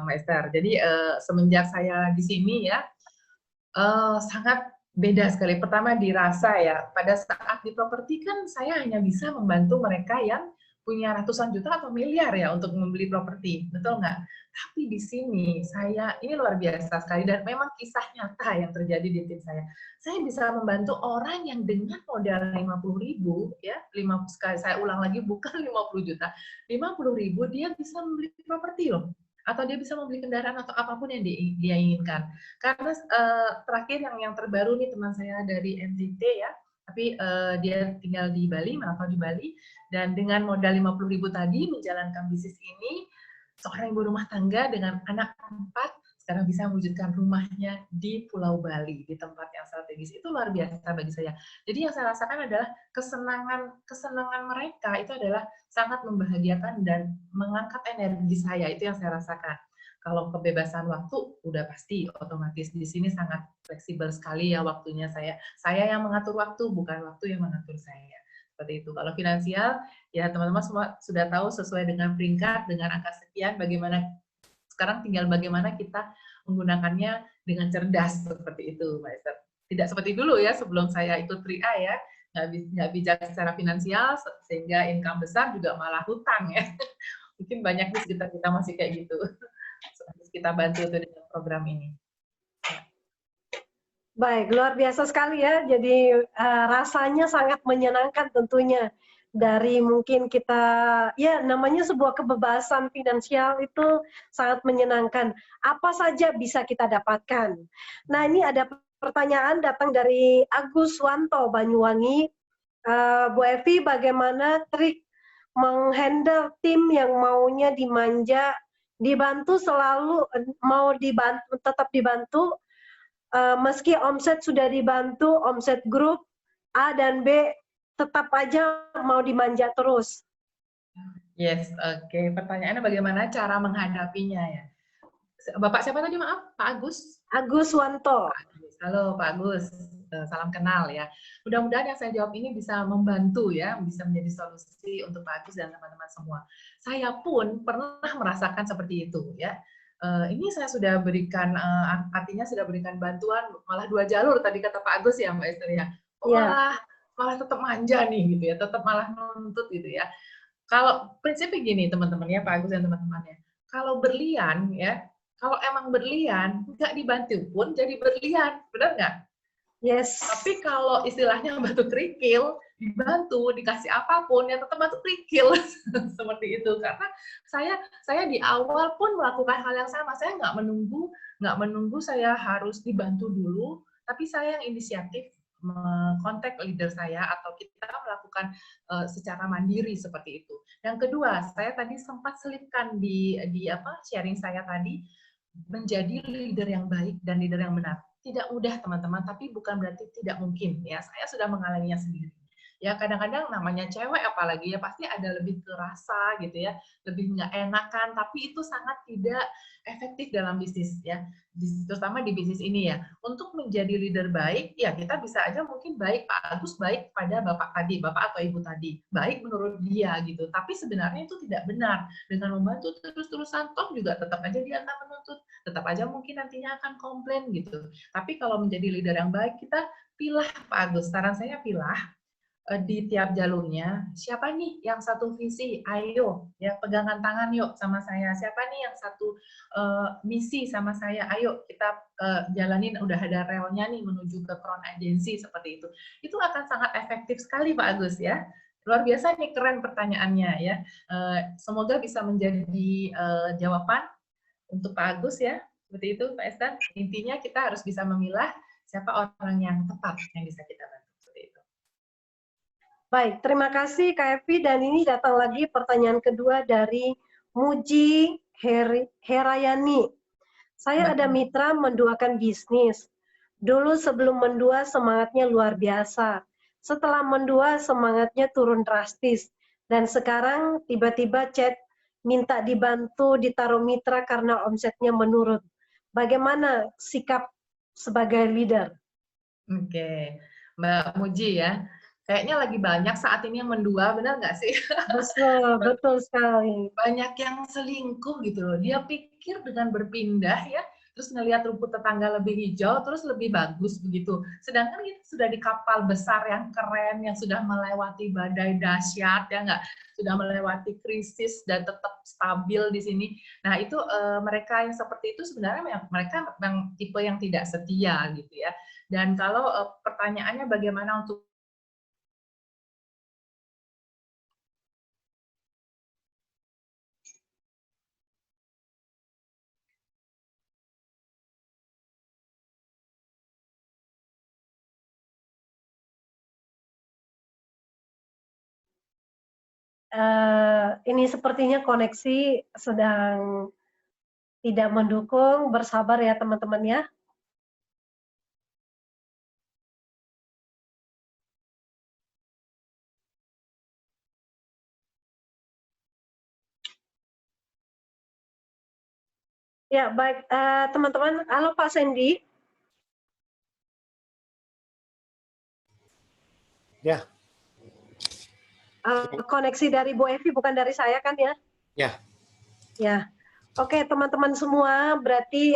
Mbak Esther. Jadi semenjak saya di sini ya, sangat beda sekali. Pertama dirasa ya, pada saat di properti kan saya hanya bisa membantu mereka yang punya ratusan juta atau miliar ya untuk membeli properti, betul nggak? Tapi di sini saya ini luar biasa sekali dan memang kisah nyata yang terjadi di tim saya. Saya bisa membantu orang yang dengan modal 50.000 ya, 5 sekali saya ulang lagi bukan 50 juta, 50.000 dia bisa membeli properti loh, atau dia bisa membeli kendaraan atau apapun yang dia inginkan. Karena terakhir yang terbaru nih teman saya dari NTT ya, tapi dia tinggal di Bali, merantau di Bali, dan dengan modal 50.000 tadi menjalankan bisnis ini, seorang ibu rumah tangga dengan anak 4 sekarang bisa mewujudkan rumahnya di Pulau Bali, di tempat yang strategis. Itu luar biasa bagi saya. Jadi yang saya rasakan adalah kesenangan mereka itu adalah sangat membahagiakan dan mengangkat energi saya. Itu yang saya rasakan. Kalau kebebasan waktu udah pasti otomatis di sini sangat fleksibel sekali ya waktunya saya yang mengatur waktu bukan waktu yang mengatur saya seperti itu. Kalau finansial ya teman-teman semua sudah tahu sesuai dengan peringkat dengan angka sekian bagaimana sekarang tinggal bagaimana kita menggunakannya dengan cerdas seperti itu Mbak Esther. Tidak seperti dulu ya sebelum saya ikut 3A ya nggak bijak secara finansial sehingga income besar juga malah hutang ya. Mungkin banyak di sekitar kita masih kayak gitu. Harus kita bantu tuh dengan program ini. Baik, luar biasa sekali ya. Jadi rasanya sangat menyenangkan tentunya dari mungkin kita ya namanya sebuah kebebasan finansial itu sangat menyenangkan. Apa saja bisa kita dapatkan. Nah, ini ada pertanyaan datang dari Agus Wanto Banyuwangi. Bu Evi, bagaimana trik menghandle tim yang maunya dimanja, dibantu selalu mau dibantu tetap dibantu meski omset sudah dibantu, omset grup A dan B tetap aja mau dimanja terus. Yes, oke. Pertanyaannya bagaimana cara menghadapinya ya? Bapak siapa tadi maaf? Pak Agus? Agus Wanto. Halo Pak Agus, salam kenal ya. Mudah-mudahan yang saya jawab ini bisa membantu ya, bisa menjadi solusi untuk Pak Agus dan teman-teman semua. Saya pun pernah merasakan seperti itu ya. Ini saya sudah berikan, artinya sudah berikan bantuan malah 2 jalur tadi kata Pak Agus ya Mbak Esther ya. Kok Ya. malah tetap manja nih gitu ya, tetap malah nuntut gitu ya. Kalau prinsipnya gini teman-teman ya Pak Agus dan teman-temannya, kalau berlian ya, kalau emang berlian, nggak dibantu pun jadi berlian, benar nggak? Yes. Tapi kalau istilahnya batu kerikil, dibantu, dikasih apapun, ya tetap batu kerikil. Seperti itu. Karena saya di awal pun melakukan hal yang sama. Saya nggak menunggu saya harus dibantu dulu, tapi saya yang inisiatif kontak leader saya atau kita melakukan secara mandiri seperti itu. Yang kedua, saya tadi sempat selipkan di sharing saya tadi menjadi leader yang baik dan leader yang benar. Tidak mudah teman-teman, tapi bukan berarti tidak mungkin ya. Saya sudah mengalaminya sendiri. Ya kadang-kadang namanya cewek apalagi ya pasti ada lebih kerasa gitu ya, lebih nggak enakan, tapi itu sangat tidak efektif dalam bisnis ya, terutama di bisnis ini ya. Untuk menjadi leader baik, ya kita bisa aja mungkin baik Pak Agus baik pada bapak tadi, bapak atau ibu tadi, baik menurut dia gitu. Tapi sebenarnya itu tidak benar. Dengan membantu terus-terusan, toh juga tetap aja dia akan menuntut, tetap aja mungkin nantinya akan komplain gitu. Tapi kalau menjadi leader yang baik, kita pilah Pak Agus. Saran saya pilah di tiap jalurnya, siapa nih yang satu visi, ayo ya pegangan tangan yuk sama saya, siapa nih yang satu misi sama saya, ayo kita jalanin, udah ada relnya nih menuju ke Crown Agency, seperti itu akan sangat efektif sekali Pak Agus ya. Luar biasa nih, keren pertanyaannya ya. Semoga bisa menjadi jawaban untuk Pak Agus ya, seperti itu Pak Estan. Intinya kita harus bisa memilah siapa orang yang tepat yang bisa kita bantu. Baik, terima kasih Kak Evi, dan ini datang lagi pertanyaan kedua dari Muji Herayani. Saya ada mitra menduakan bisnis. Dulu sebelum mendua semangatnya luar biasa. Setelah mendua semangatnya turun drastis. Dan sekarang tiba-tiba chat minta dibantu ditaruh mitra karena omsetnya menurun. Bagaimana sikap sebagai leader? Oke, Mbak Muji ya. Kayaknya lagi banyak saat ini yang mendua, benar nggak sih? Betul, betul sekali. Banyak yang selingkuh gitu loh. Dia pikir dengan berpindah ya, terus ngelihat rumput tetangga lebih hijau, terus lebih bagus begitu. Sedangkan kita sudah di kapal besar yang keren, yang sudah melewati badai dahsyat, ya nggak? Sudah melewati krisis dan tetap stabil di sini. Nah itu mereka yang seperti itu sebenarnya mereka memang tipe yang tidak setia gitu ya. Dan kalau pertanyaannya bagaimana untuk ini sepertinya koneksi sedang tidak mendukung, bersabar ya teman-teman ya. Ya, baik teman-teman. Halo Pak Sandy. Ya. Koneksi dari Bu Evi, bukan dari saya kan ya? Ya. Ya. Oke, teman-teman semua, berarti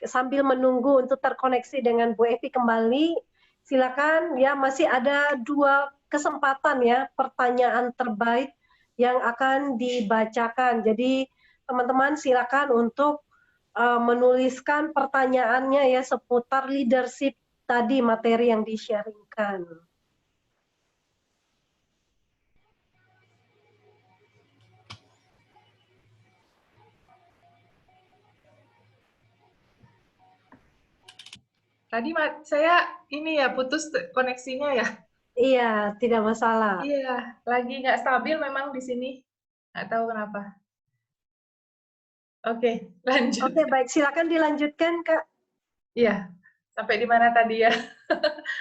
sambil menunggu untuk terkoneksi dengan Bu Evi kembali, silakan ya, masih ada 2 kesempatan ya, pertanyaan terbaik yang akan dibacakan. Jadi teman-teman silakan untuk menuliskan pertanyaannya ya seputar leadership tadi, materi yang di-sharingkan. tadi saya ini ya putus koneksinya ya? Iya, tidak masalah. Iya, lagi nggak stabil memang di sini. Nggak tahu kenapa. Oke, lanjut. Oke, baik. Silakan dilanjutkan, Kak. Iya, sampai di mana tadi ya?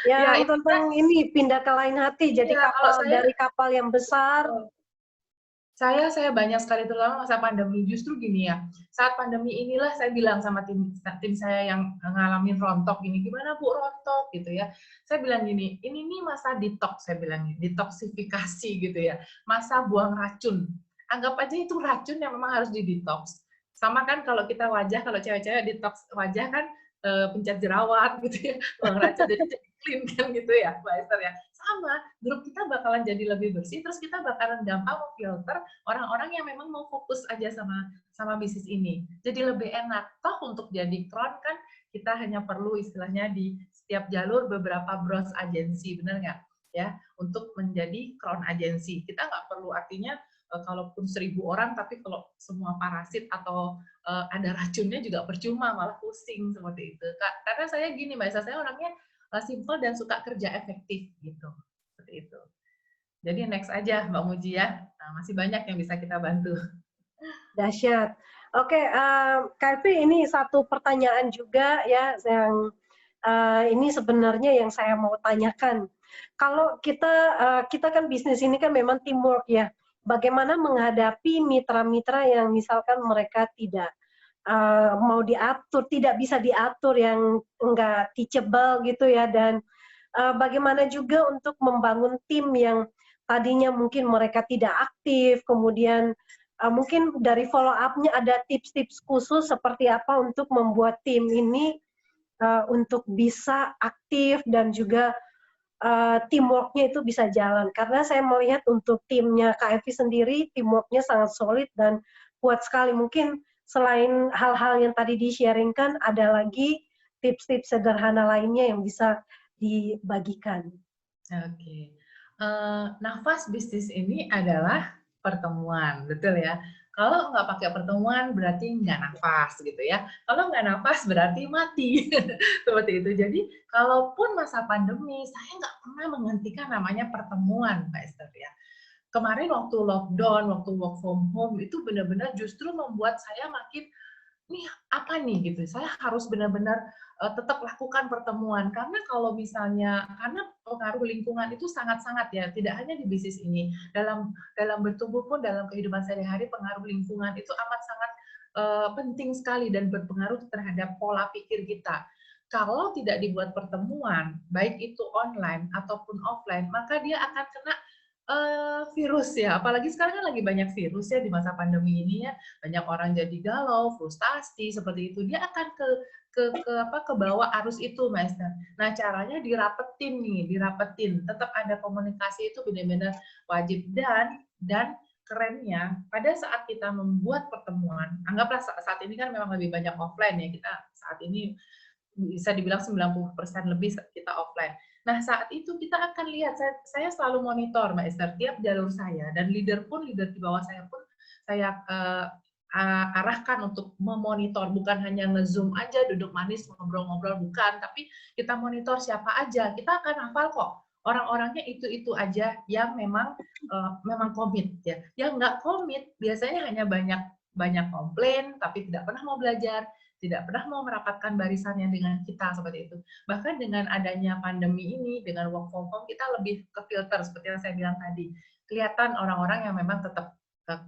Yang Ya, tentang ini, pindah ke lain hati. Jadi iya, kalau kapal dari kapal yang besar. saya banyak sekali, terutama masa pandemi. Justru gini ya, saat pandemi inilah saya bilang sama tim saya yang ngalamin rontok gini, gimana Bu rontok gitu ya. Saya bilang gini, ini nih masa detox, saya bilang detoksifikasi gitu ya, masa buang racun. Anggap aja itu racun yang memang harus di-detox. Sama kan kalau kita wajah, kalau cewek-cewek detox wajah kan pencet jerawat gitu ya, buang racun, jadi clean kan gitu ya, Mbak Esther ya. Sama, grup kita bakalan jadi lebih bersih, terus kita bakalan gampang memfilter orang-orang yang memang mau fokus aja sama bisnis ini. Jadi lebih enak. Toh untuk jadi crown kan kita hanya perlu istilahnya di setiap jalur beberapa bronze agency, benar nggak? Ya, untuk menjadi crown agency. Kita nggak perlu artinya kalaupun 1000 orang, tapi kalau semua parasit atau ada racunnya juga percuma, malah pusing seperti itu. Karena saya gini, Mbak Esa, saya orangnya simple dan suka kerja efektif gitu, seperti itu. Jadi next aja Mbak Muji ya, masih banyak yang bisa kita bantu. Dahsyat. Oke, Kak Evi, ini satu pertanyaan juga ya, yang ini sebenarnya yang saya mau tanyakan. Kalau kita kan bisnis ini kan memang teamwork ya. Bagaimana menghadapi mitra-mitra yang misalkan mereka tidak mau diatur, tidak bisa diatur, yang enggak teachable gitu ya, dan bagaimana juga untuk membangun tim yang tadinya mungkin mereka tidak aktif, kemudian mungkin dari follow up-nya ada tips-tips khusus seperti apa untuk membuat tim ini untuk bisa aktif dan juga teamwork-nya itu bisa jalan. Karena saya melihat untuk timnya KFV sendiri, teamwork-nya sangat solid dan kuat sekali. Mungkin selain hal-hal yang tadi di-sharing-kan, ada lagi tips-tips sederhana lainnya yang bisa dibagikan. Oke. Nafas bisnis ini adalah pertemuan, betul ya? Kalau nggak pakai pertemuan berarti nggak nafas gitu ya. Kalau nggak nafas berarti mati. Seperti itu. Jadi kalaupun masa pandemi, saya nggak pernah menghentikan namanya pertemuan, Mbak Esther ya. Kemarin waktu lockdown, waktu work from home, itu benar-benar justru membuat saya makin nih apa nih gitu, saya harus benar-benar tetap lakukan pertemuan, karena kalau misalnya, karena pengaruh lingkungan itu sangat-sangat ya, tidak hanya di bisnis ini, dalam bertumbuh pun, dalam kehidupan sehari-hari, pengaruh lingkungan itu amat sangat penting sekali dan berpengaruh terhadap pola pikir kita. Kalau tidak dibuat pertemuan, baik itu online ataupun offline, maka dia akan kena virus ya, apalagi sekarang kan lagi banyak virus ya di masa pandemi ini ya, banyak orang jadi galau, frustasi seperti itu, dia akan ke bawah arus itu, Mbak Esther. Nah, caranya dirapetin, tetap ada komunikasi itu benar-benar wajib, dan kerennya pada saat kita membuat pertemuan, anggaplah saat ini kan memang lebih banyak offline ya, kita saat ini bisa dibilang 90% lebih kita offline. Nah, saat itu kita akan lihat, saya selalu monitor, Mbak Esther, tiap jalur saya, dan leader di bawah saya pun, saya arahkan untuk memonitor, bukan hanya nge-zoom aja, duduk manis, ngobrol-ngobrol, bukan, tapi kita monitor siapa aja, kita akan hafal kok, orang-orangnya itu-itu aja yang memang komit ya. Yang nggak komit biasanya hanya banyak komplain, tapi tidak pernah mau belajar, tidak pernah mau merapatkan barisannya dengan kita, seperti itu. Bahkan dengan adanya pandemi ini, dengan work from home, kita lebih ke filter, seperti yang saya bilang tadi. Kelihatan orang-orang yang memang tetap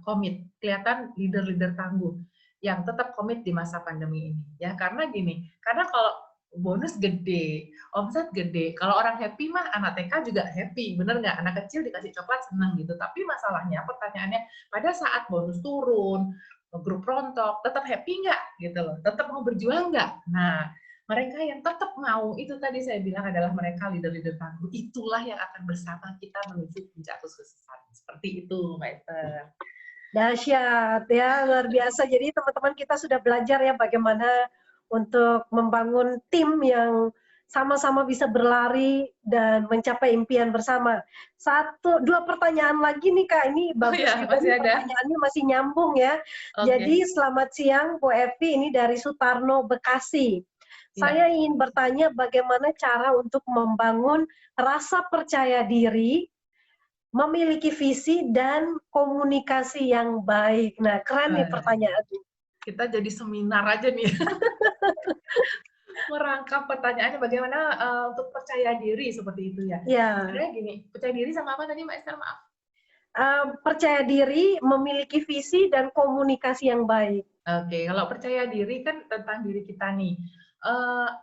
komit, kelihatan leader-leader tangguh, yang tetap komit di masa pandemi ini. Ya, karena gini, karena kalau bonus gede, omset gede, kalau orang happy mah anak TK juga happy, bener nggak? Anak kecil dikasih coklat senang gitu. Tapi masalahnya, pertanyaannya, pada saat bonus turun, grup rontok, tetap happy nggak gitu loh, tetap mau berjuang nggak? Nah, mereka yang tetap mau, itu tadi saya bilang adalah mereka leader-leader tangguh, itulah yang akan bersama kita menuju puncak kesuksesan. Seperti itu, Mbak Esther. Dahsyat ya, luar biasa. Jadi teman-teman kita sudah belajar ya bagaimana untuk membangun tim yang sama-sama bisa berlari dan mencapai impian bersama. Dua pertanyaan lagi nih Kak, ini bagus ya, juga nih, ada. pertanyaannya masih nyambung ya. Jadi selamat siang Bu Evi, ini dari Sutarno, Bekasi. Saya ingin bertanya bagaimana cara untuk membangun rasa percaya diri, memiliki visi dan komunikasi yang baik. Nah, keren nih pertanyaannya. Kita jadi seminar aja nih. Merangkap pertanyaannya bagaimana untuk percaya diri, seperti itu ya. Sebenarnya gini, percaya diri sama apa tadi Mbak Esther, maaf? Percaya diri, memiliki visi dan komunikasi yang baik. Oke, kalau percaya diri kan tentang diri kita nih.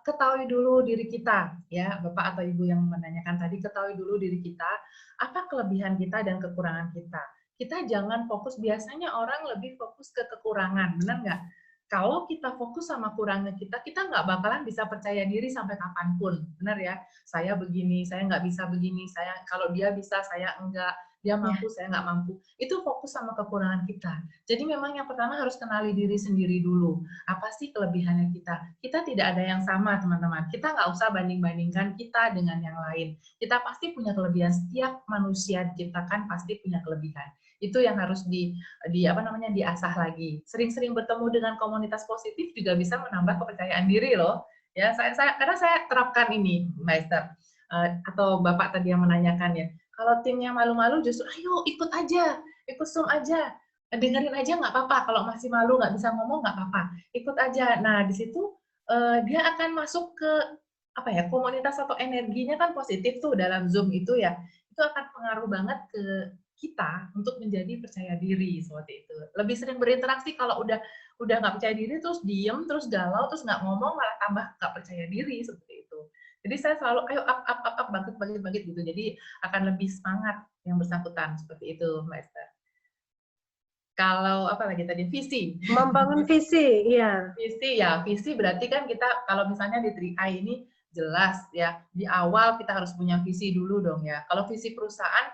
Ketahui dulu diri kita, ya Bapak atau Ibu yang menanyakan tadi, ketahui dulu diri kita, apa kelebihan kita dan kekurangan kita. Kita jangan fokus, biasanya orang lebih fokus ke kekurangan, benar nggak? Kalau kita fokus sama kurangnya kita nggak bakalan bisa percaya diri sampai kapanpun, benar ya? Saya begini, saya nggak bisa begini, kalau dia bisa, saya enggak, dia mampu, saya nggak mampu. Itu fokus sama kekurangan kita. Jadi memang yang pertama harus kenali diri sendiri dulu. Apa sih kelebihannya kita? Kita tidak ada yang sama, teman-teman. Kita nggak usah banding-bandingkan kita dengan yang lain. Kita pasti punya kelebihan. Setiap manusia diciptakan pasti punya kelebihan. Itu yang harus diasah lagi. Sering-sering bertemu dengan komunitas positif juga bisa menambah kepercayaan diri loh. Ya, karena saya terapkan ini, Mbak Esther, atau Bapak tadi yang menanyakan ya. Kalau timnya malu-malu, justru ayo ikut aja, ikut Zoom aja, dengerin aja nggak apa-apa. Kalau masih malu nggak bisa ngomong nggak apa-apa, ikut aja. Nah di situ dia akan masuk ke komunitas atau energinya kan positif tuh dalam Zoom itu ya. Itu akan pengaruh banget ke kita untuk menjadi percaya diri, seperti itu. Lebih sering berinteraksi. Kalau udah nggak percaya diri terus diem, terus galau, terus nggak ngomong, malah tambah nggak percaya diri, seperti itu. Jadi saya selalu ayo up, bangkit gitu. Jadi akan lebih semangat yang bersangkutan, seperti itu, Mbak Esther. Kalau apa lagi tadi, visi. Membangun visi, iya. Visi berarti kan kita kalau misalnya di 3i ini jelas ya. Di awal kita harus punya visi dulu dong ya. Kalau visi perusahaan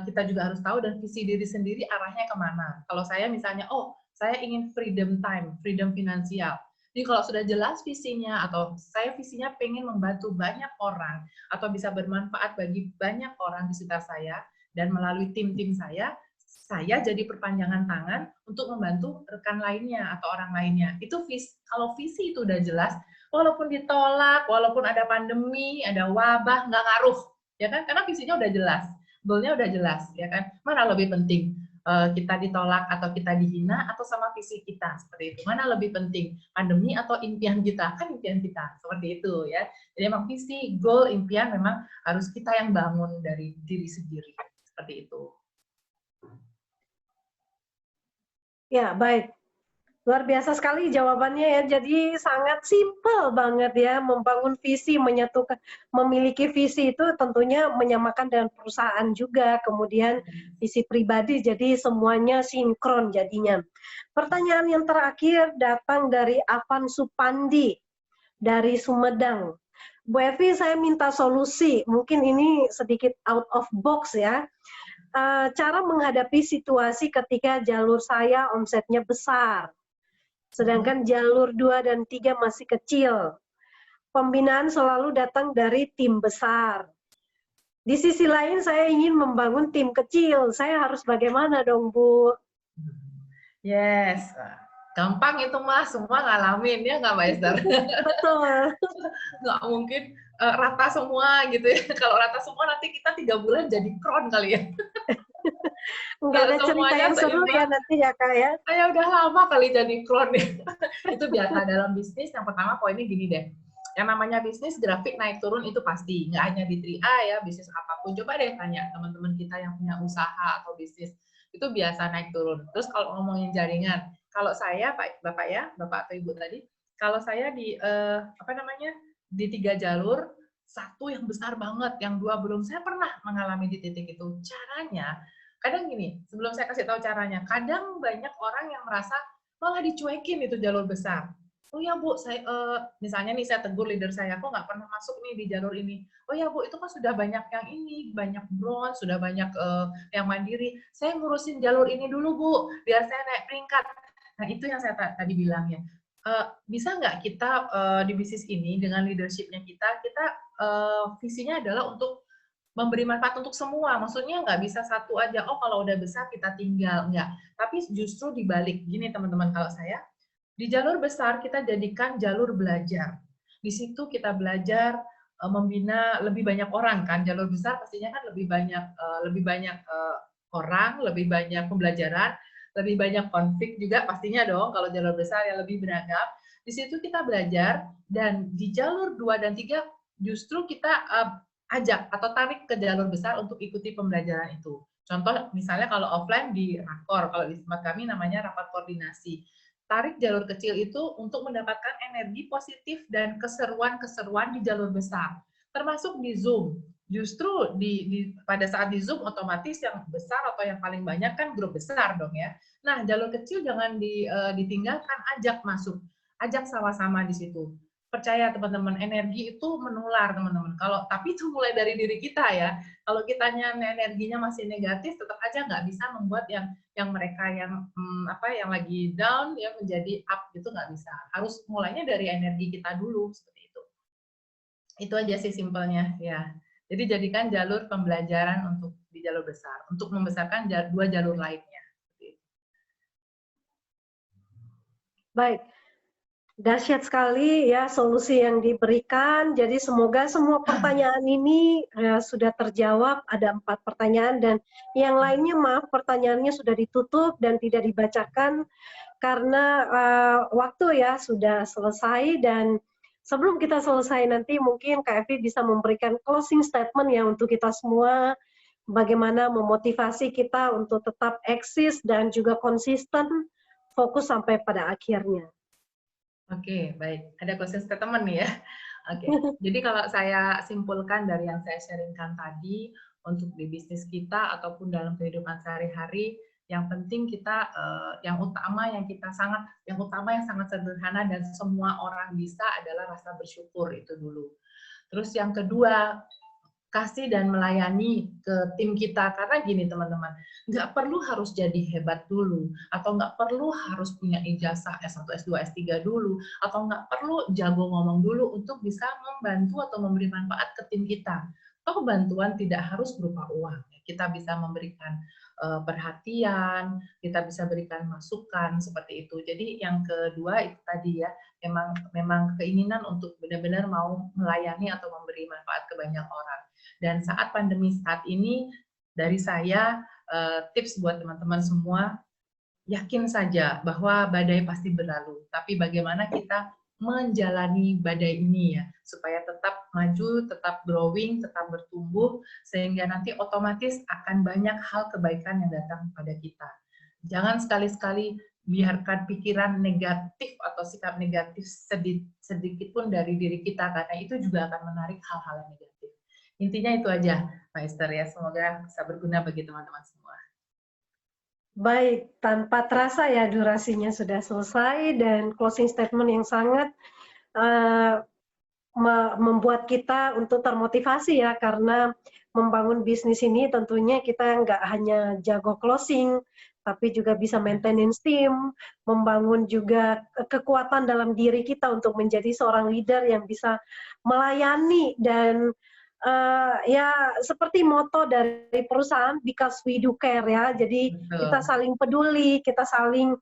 kita juga harus tahu, dan visi diri sendiri arahnya kemana. Kalau saya misalnya, oh saya ingin freedom time, freedom finansial. Jadi kalau sudah jelas visinya, atau saya visinya pengen membantu banyak orang, atau bisa bermanfaat bagi banyak orang di sekitar saya, dan melalui tim-tim saya jadi perpanjangan tangan untuk membantu rekan lainnya atau orang lainnya. Itu kalau visi itu udah jelas, walaupun ditolak, walaupun ada pandemi, ada wabah, nggak ngaruh, ya kan? Karena visinya udah jelas, goalnya udah jelas, ya kan? Mana lebih penting? Kita ditolak atau kita dihina, atau sama visi kita, seperti itu. Mana lebih penting, pandemi atau impian kita? Kan impian kita, seperti itu ya. Jadi memang visi, goal, impian memang harus kita yang bangun dari diri sendiri, seperti itu. Ya, baik. Luar biasa sekali jawabannya ya. Jadi sangat simpel banget ya membangun visi, menyatukan, memiliki visi itu tentunya menyamakan dengan perusahaan juga. Kemudian visi pribadi, jadi semuanya sinkron jadinya. Pertanyaan yang terakhir datang dari Avan Supandi dari Sumedang. Bu Evi, saya minta solusi. Mungkin ini sedikit out of box ya. Cara menghadapi situasi ketika jalur saya omsetnya besar, sedangkan jalur 2 dan 3 masih kecil. Pembinaan selalu datang dari tim besar. Di sisi lain saya ingin membangun tim kecil. Saya harus bagaimana dong, Bu? Yes, gampang itu Mas, semua ngalamin ya nggak Mbak Esther? Betul. Nggak mungkin rata semua gitu ya. Kalau rata semua nanti kita 3 bulan jadi kron kali ya. Nggak ada cerita yang seru ya nanti ya Kak ya. Saya udah lama kali jadi kron ya. Itu biasa dalam bisnis. Yang pertama poinnya gini deh. Yang namanya bisnis grafik naik turun itu pasti. Nggak hanya di 3A ya, bisnis apapun. Coba deh tanya teman-teman kita yang punya usaha atau bisnis. Itu biasa naik turun. Terus kalau ngomongin jaringan, kalau saya Bapak ya, Bapak atau Ibu tadi, kalau saya di di 3 jalur, satu yang besar banget, yang 2 belum, saya pernah mengalami di titik itu. Caranya, kadang gini, sebelum saya kasih tahu caranya, kadang banyak orang yang merasa malah dicuekin itu jalur besar. Oh ya Bu, saya misalnya nih saya tegur leader saya, kok nggak pernah masuk nih di jalur ini. Oh ya Bu, itu kan sudah banyak yang ini, banyak bronze, sudah banyak yang mandiri. Saya ngurusin jalur ini dulu Bu, biar saya naik peringkat. Nah itu yang saya tadi bilang ya. Bisa nggak kita di bisnis ini dengan leadership-nya kita visinya adalah untuk memberi manfaat untuk semua. Maksudnya nggak bisa satu aja, oh kalau udah besar kita tinggal. Nggak. Tapi justru dibalik. Gini teman-teman, kalau saya, di jalur besar kita jadikan jalur belajar. Di situ kita belajar membina lebih banyak orang kan. Jalur besar pastinya kan lebih banyak orang, lebih banyak pembelajaran, lebih banyak konflik juga pastinya dong kalau jalur besar yang lebih beragam. Di situ kita belajar, dan di jalur 2 dan 3 justru kita ajak atau tarik ke jalur besar untuk ikuti pembelajaran itu. Contoh misalnya kalau offline di rakor, kalau di tempat kami namanya rapat koordinasi. Tarik jalur kecil itu untuk mendapatkan energi positif dan keseruan-keseruan di jalur besar. Termasuk di Zoom. Justru pada saat di Zoom otomatis yang besar atau yang paling banyak kan grup besar dong ya. Nah, jalur kecil jangan ditinggalkan, ajak masuk. Ajak sama-sama di situ. Percaya teman-teman, energi itu menular teman-teman. Tapi itu mulai dari diri kita ya. Kalau kitanya energinya masih negatif, tetap aja nggak bisa membuat yang mereka yang lagi down ya menjadi up, itu nggak bisa. Harus mulainya dari energi kita dulu, seperti itu. Itu aja sih simpelnya ya. Jadi jadikan jalur pembelajaran untuk di jalur besar, untuk membesarkan 2 jalur lainnya. Baik. Dahsyat sekali ya solusi yang diberikan. Jadi semoga semua pertanyaan ini sudah terjawab. Ada 4 pertanyaan, dan yang lainnya maaf pertanyaannya sudah ditutup dan tidak dibacakan karena waktu ya sudah selesai. Dan sebelum kita selesai nanti mungkin Kak Evi bisa memberikan closing statement ya untuk kita semua, bagaimana memotivasi kita untuk tetap eksis dan juga konsisten fokus sampai pada akhirnya. Oke, baik. Ada closing statement nih ya. Oke, jadi kalau saya simpulkan dari yang saya sharingkan tadi, untuk di bisnis kita ataupun dalam kehidupan sehari-hari, Yang penting kita yang utama yang sangat sederhana dan semua orang bisa adalah rasa bersyukur itu dulu. Terus yang kedua, kasih dan melayani ke tim kita. Karena gini teman-teman, nggak perlu harus jadi hebat dulu, atau nggak perlu harus punya ijazah S1, S2, S3 dulu, atau nggak perlu jago ngomong dulu untuk bisa membantu atau memberi manfaat ke tim kita. Toh bantuan tidak harus berupa uang. Kita bisa memberikan perhatian, kita bisa berikan masukan seperti itu. Jadi yang kedua itu tadi ya, memang keinginan untuk benar-benar mau melayani atau memberi manfaat ke banyak orang. Dan saat pandemi saat ini, dari saya tips buat teman-teman semua, yakin saja bahwa badai pasti berlalu. Tapi bagaimana kita menjalani badai ini ya, supaya tetap maju, tetap growing, tetap bertumbuh, sehingga nanti otomatis akan banyak hal kebaikan yang datang pada kita. Jangan sekali-sekali biarkan pikiran negatif atau sikap negatif sedikit pun dari diri kita, karena itu juga akan menarik hal-hal yang negatif. Intinya itu aja, Pak Esther ya. Semoga bisa berguna bagi teman-teman semua. Baik, tanpa terasa ya durasinya sudah selesai dan closing statement yang sangat membuat kita untuk termotivasi ya, karena membangun bisnis ini tentunya kita nggak hanya jago closing, tapi juga bisa maintenance tim, membangun juga kekuatan dalam diri kita untuk menjadi seorang leader yang bisa melayani dan ya seperti moto dari perusahaan, because we do care ya. Jadi kita saling peduli, kita saling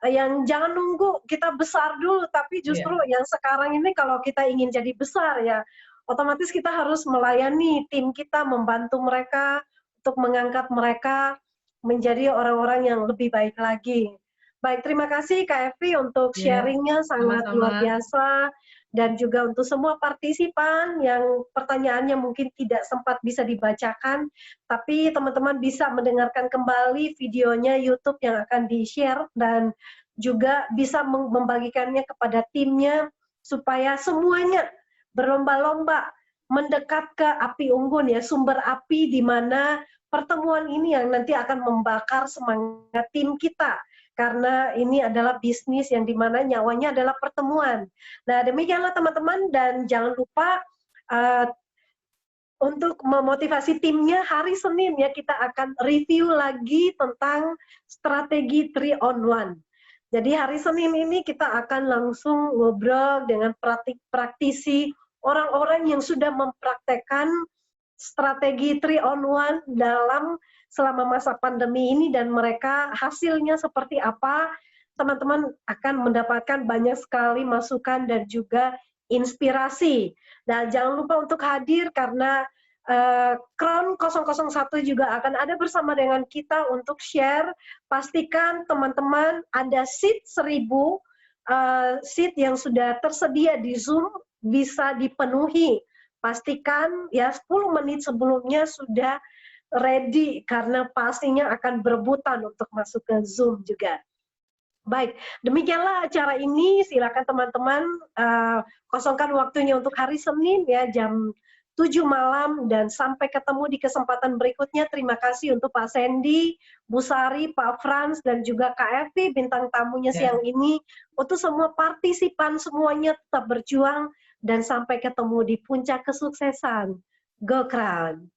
yang jangan nunggu kita besar dulu, tapi justru yang sekarang ini kalau kita ingin jadi besar ya, otomatis kita harus melayani tim kita, membantu mereka untuk mengangkat mereka menjadi orang-orang yang lebih baik lagi. Baik, terima kasih Kak Evi untuk sharingnya sangat luar biasa, dan juga untuk semua partisipan yang pertanyaannya mungkin tidak sempat bisa dibacakan, tapi teman-teman bisa mendengarkan kembali videonya YouTube yang akan di-share, dan juga bisa membagikannya kepada timnya supaya semuanya berlomba-lomba mendekat ke api unggun ya, sumber api di mana pertemuan ini yang nanti akan membakar semangat tim kita. Karena ini adalah bisnis yang dimana nyawanya adalah pertemuan. Nah, demikianlah teman-teman, dan jangan lupa untuk memotivasi timnya, hari Senin ya kita akan review lagi tentang strategi 3 on 1. Jadi hari Senin ini kita akan langsung ngobrol dengan praktisi, orang-orang yang sudah mempraktekkan strategi 3 on 1 dalam selama masa pandemi ini, dan mereka hasilnya seperti apa. Teman-teman akan mendapatkan banyak sekali masukan dan juga inspirasi. Dan jangan lupa untuk hadir karena Crown 001 juga akan ada bersama dengan kita untuk share. Pastikan teman-teman ada seat 1000 seat yang sudah tersedia di Zoom bisa dipenuhi. Pastikan ya 10 menit sebelumnya sudah ready, karena pastinya akan berebutan untuk masuk ke Zoom juga. Baik, demikianlah acara ini. Silakan teman-teman kosongkan waktunya untuk hari Senin ya, jam 7 malam, dan sampai ketemu di kesempatan berikutnya. Terima kasih untuk Pak Sandy, Bu Sari, Pak Frans, dan juga Kak Evi, bintang tamunya siang ini. Untuk semua partisipan semuanya tetap berjuang, dan sampai ketemu di puncak kesuksesan. Go Crown!